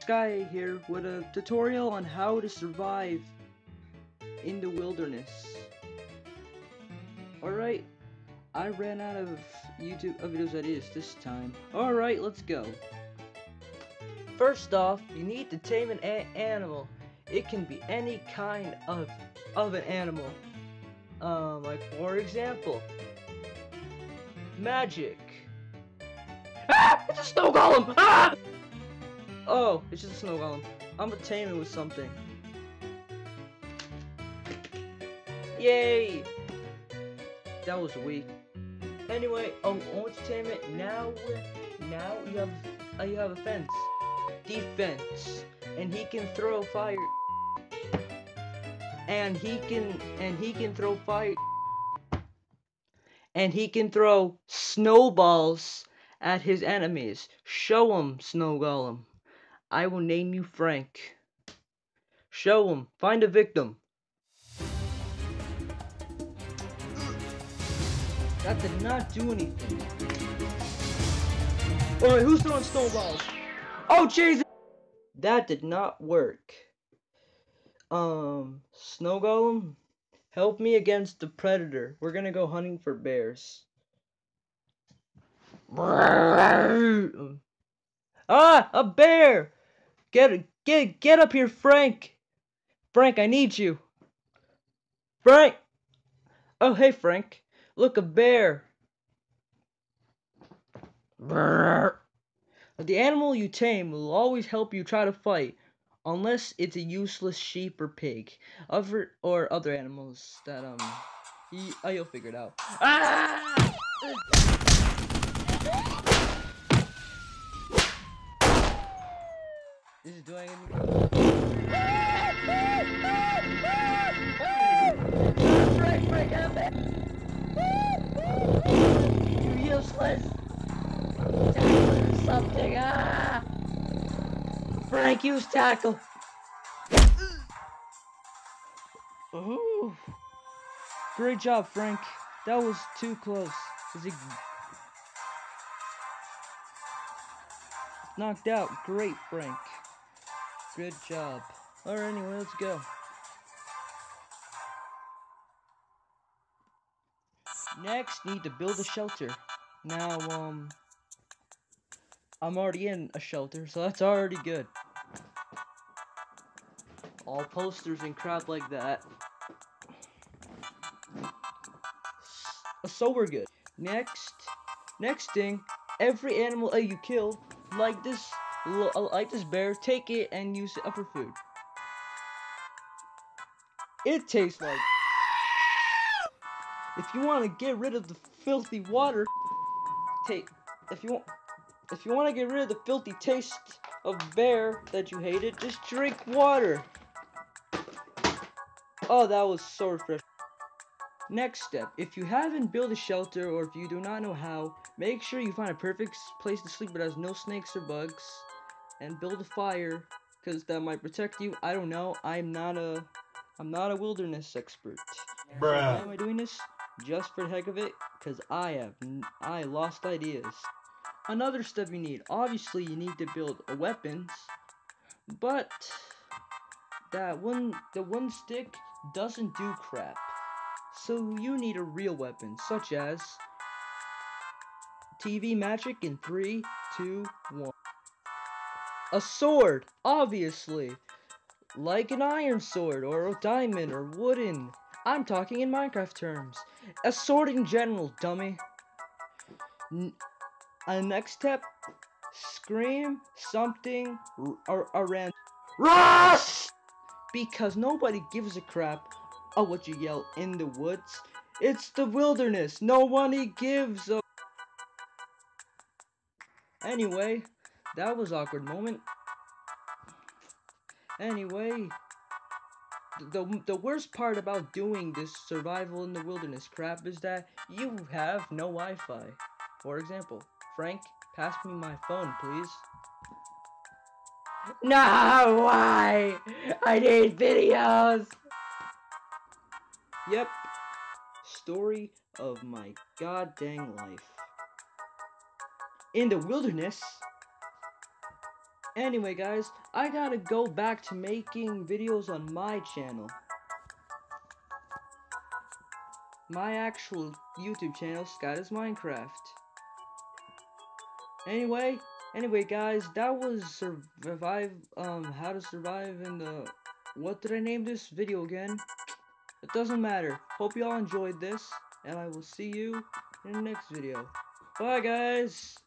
Sky here with a tutorial on how to survive in the wilderness. Alright, I ran out of YouTube videos ideas this time. Alright, let's go. First off, you need to tame an animal. It can be any kind of an animal. Like for example, magic. Ah! It's a snow golem! Ah! Oh, it's just a snow golem. I'm gonna tame it with something. Yay! That was weak. Anyway, once you tame it, now you have a fence. Defense. And he can throw fire. And he can throw fire. And he can throw snowballs at his enemies. Show him, Snow Golem. I will name you Frank. Show him. Find a victim. That did not do anything. Alright, who's throwing snowballs? Oh, Jesus! That did not work. Snow Golem, help me against the predator. We're gonna go hunting for bears. Ah, a bear! Get up here, Frank! Frank, I need you. Frank! Oh, hey, Frank. Look, a bear. The animal you tame will always help you try to fight, unless it's a useless sheep or pig, or other animals that you'll figure it out. Ah! Is it doing anything? Frank, help me! You're useless! Tackle or something! Ah! Frank, use tackle! Ooh. Great job, Frank. That was too close. Is he knocked out? Great, Frank. Good job. Alright, anyway, let's go. Next, need to build a shelter. Now, I'm already in a shelter, so that's already good. All posters and crap like that. So we're good. Next thing, every animal that you kill, like this bear, take it and use it for food. It tastes like. If you want to get rid of the filthy water, if you want to get rid of the filthy taste of bear that you hated, just drink water. Oh, that was so refreshing. Next step, if you haven't built a shelter or if you do not know how, make sure you find a perfect place to sleep that has no snakes or bugs, and build a fire, because that might protect you. I don't know. I'm not a wilderness expert. Bruh. Why am I doing this? Just for the heck of it, because I lost ideas. Another step you need, obviously you need to build weapons, but the one stick doesn't do crap. So you need a real weapon, such as TV magic in 3, 2, 1. A sword, obviously. Like an iron sword, or a diamond, or wooden. I'm talking in Minecraft terms. A sword in general, dummy. Next step, scream something around. Rush! Because nobody gives a crap of what you yell in the woods. It's the wilderness. Nobody gives a. Anyway, that was an awkward moment. Anyway, the worst part about doing this survival in the wilderness crap is that you have no Wi-Fi. For example, Frank, pass me my phone, please. No, why? I need videos. Yep. Story of my goddamn life. In the wilderness, Anyway, guys, I gotta go back to making videos on my channel. My actual YouTube channel, Scott is Minecraft. Anyway, guys, that was how to survive in the, what did I name this video again? It doesn't matter. Hope y'all enjoyed this, and I will see you in the next video. Bye, guys!